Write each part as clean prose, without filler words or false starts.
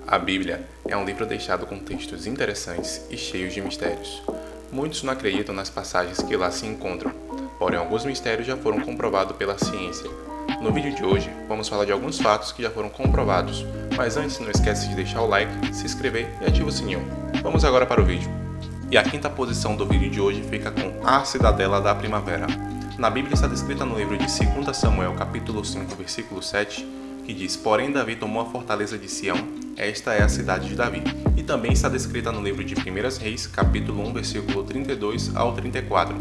A Bíblia é um livro deixado com textos interessantes e cheios de mistérios. Muitos não acreditam nas passagens que lá se encontram, porém alguns mistérios já foram comprovados pela ciência. No vídeo de hoje, vamos falar de alguns fatos que já foram comprovados, mas antes não esquece de deixar o like, se inscrever e ativar o sininho. Vamos agora para o vídeo. E a quinta posição do vídeo de hoje fica com a Cidadela da Primavera. Na Bíblia está descrita no livro de 2 Samuel, capítulo 5, versículo 7, que diz: Porém Davi tomou a fortaleza de Sião, esta é a cidade de Davi. E também está descrita no livro de 1 Reis, capítulo 1, versículo 32 ao 34.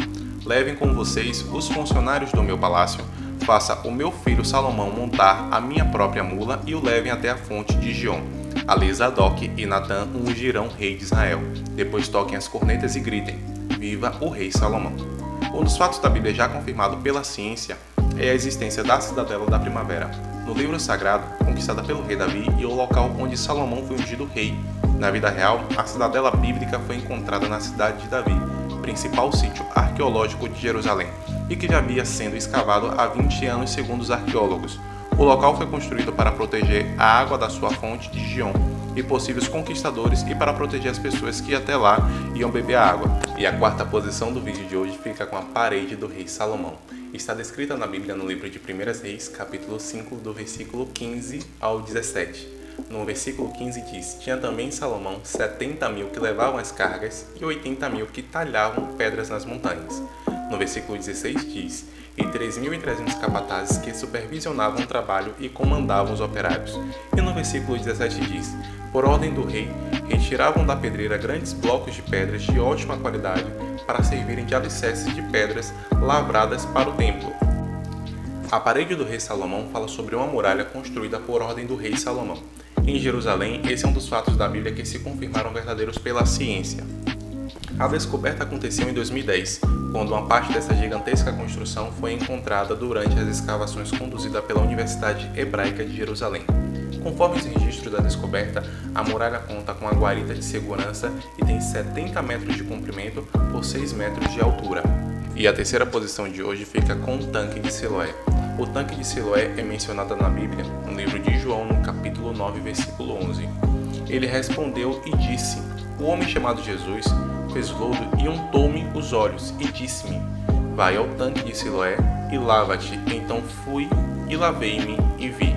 Levem com vocês os funcionários do meu palácio, faça o meu filho Salomão montar a minha própria mula e o levem até a fonte de Gion. Ali Zadok e Natã ungirão rei de Israel. Depois toquem as cornetas e gritem: Viva o rei Salomão! Um dos fatos da Bíblia já confirmado pela ciência é a existência da Cidadela da Primavera, no livro sagrado, conquistada pelo rei Davi e o local onde Salomão foi ungido rei. Na vida real, a cidadela bíblica foi encontrada na cidade de Davi, principal sítio arqueológico de Jerusalém, e que já havia sendo escavado há 20 anos segundo os arqueólogos. O local foi construído para proteger a água da sua fonte de Gion e possíveis conquistadores e para proteger as pessoas que até lá iam beber a água. E a quarta posição do vídeo de hoje fica com a parede do rei Salomão. Está descrita na Bíblia no livro de 1 Reis, capítulo 5, do versículo 15 ao 17. No versículo 15 diz: Tinha também Salomão 70.000 que levavam as cargas e 80.000 que talhavam pedras nas montanhas. No versículo 16 diz: E 3.300 capatazes que supervisionavam o trabalho e comandavam os operários. E no versículo 17 diz: Por ordem do rei, retiravam da pedreira grandes blocos de pedras de ótima qualidade para servirem de alicerces de pedras lavradas para o templo. A parede do rei Salomão fala sobre uma muralha construída por ordem do rei Salomão. Em Jerusalém, esse é um dos fatos da Bíblia que se confirmaram verdadeiros pela ciência. A descoberta aconteceu em 2010, quando uma parte dessa gigantesca construção foi encontrada durante as escavações conduzidas pela Universidade Hebraica de Jerusalém. Conforme os registros da descoberta, a muralha conta com uma guarita de segurança e tem 70 metros de comprimento por 6 metros de altura. E a terceira posição de hoje fica com o tanque de Siloé. O tanque de Siloé é mencionado na Bíblia, no livro de João, no capítulo 9, versículo 11. Ele respondeu e disse: O homem chamado Jesus fez lodo e untou-me os olhos e disse-me: Vai ao tanque de Siloé e lava-te. Então fui e lavei-me e vi.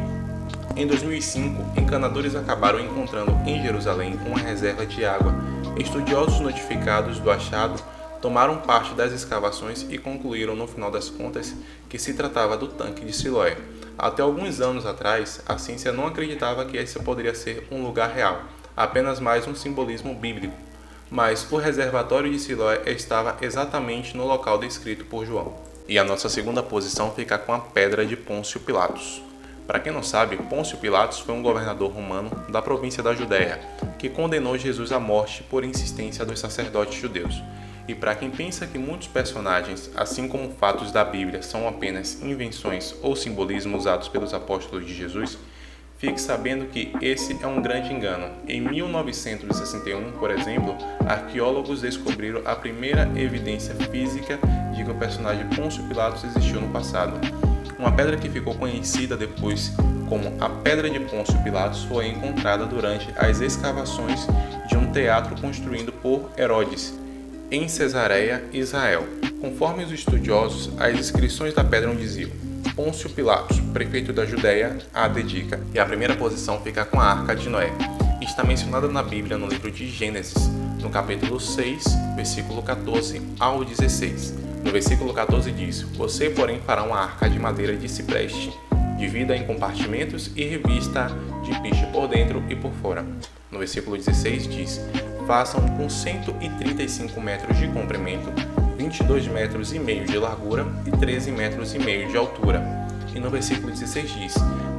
Em 2005, encanadores acabaram encontrando em Jerusalém uma reserva de água. Estudiosos notificados do achado tomaram parte das escavações e concluíram no final das contas que se tratava do tanque de Siloé. Até alguns anos atrás, a ciência não acreditava que esse poderia ser um lugar real, apenas mais um simbolismo bíblico. Mas o reservatório de Siloé estava exatamente no local descrito por João. E a nossa segunda posição fica com a pedra de Pôncio Pilatos. Para quem não sabe, Pôncio Pilatos foi um governador romano da província da Judéia, que condenou Jesus à morte por insistência dos sacerdotes judeus. E para quem pensa que muitos personagens, assim como fatos da Bíblia, são apenas invenções ou simbolismo usados pelos apóstolos de Jesus, fique sabendo que esse é um grande engano. Em 1961, por exemplo, arqueólogos descobriram a primeira evidência física de que o personagem Pôncio Pilatos existiu no passado. Uma pedra que ficou conhecida depois como a Pedra de Pôncio Pilatos foi encontrada durante as escavações de um teatro construído por Herodes, em Cesareia, Israel. Conforme os estudiosos, as inscrições da pedra diziam: Pôncio Pilatos, prefeito da Judéia, a dedica. E a primeira posição fica com a Arca de Noé. Está mencionada na Bíblia no livro de Gênesis, no capítulo 6, versículo 14 ao 16. No versículo 14 diz: Você, porém, fará uma arca de madeira de cipreste, divida em compartimentos e revista de piche por dentro e por fora. No versículo 16 diz: Façam com 135 metros de comprimento, 22 metros e meio de largura e 13 metros e meio de altura. E no versículo 16 diz: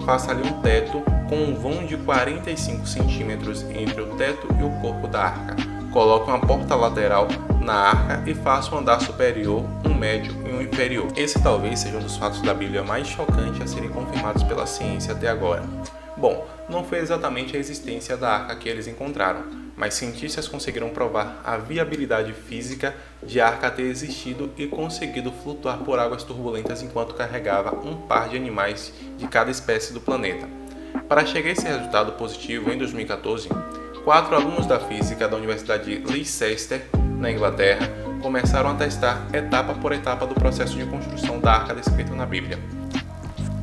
Faça-lhe um teto com um vão de 45 centímetros entre o teto e o corpo da arca. Coloque uma porta lateral na arca e faça um andar superior, um médio e um inferior. Esse talvez seja um dos fatos da Bíblia mais chocantes a serem confirmados pela ciência até agora. Bom, não foi exatamente a existência da arca que eles encontraram, mas cientistas conseguiram provar a viabilidade física de a arca ter existido e conseguido flutuar por águas turbulentas enquanto carregava um par de animais de cada espécie do planeta. Para chegar a esse resultado positivo, em 2014, 4 alunos da física da Universidade de Leicester, na Inglaterra, começaram a testar etapa por etapa do processo de construção da arca descrita na Bíblia.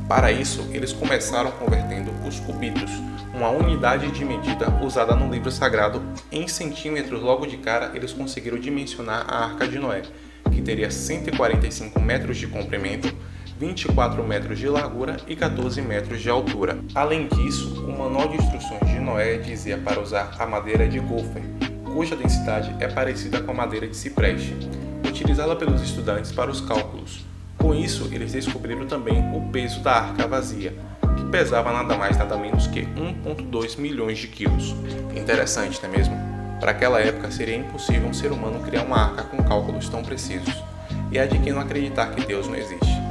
Para isso, eles começaram convertendo os cubitos, uma unidade de medida usada no livro sagrado, em centímetros. Logo de cara, eles conseguiram dimensionar a Arca de Noé, que teria 145 metros de comprimento, 24 metros de largura e 14 metros de altura. Além disso, o manual de instruções de Noé dizia para usar a madeira de gopher, cuja densidade é parecida com a madeira de cipreste, utilizada pelos estudantes para os cálculos. Com isso, eles descobriram também o peso da arca vazia, que pesava nada mais nada menos que 1,2 milhões de quilos. Interessante, não é mesmo? Para aquela época seria impossível um ser humano criar uma arca com cálculos tão precisos. E é de quem não acreditar que Deus não existe.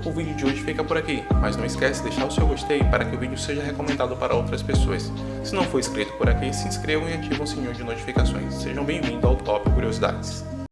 O vídeo de hoje fica por aqui, mas não esquece de deixar o seu gostei para que o vídeo seja recomendado para outras pessoas. Se não for inscrito por aqui, se inscrevam e ativem o sininho de notificações. Sejam bem-vindos ao Top Curiosidades.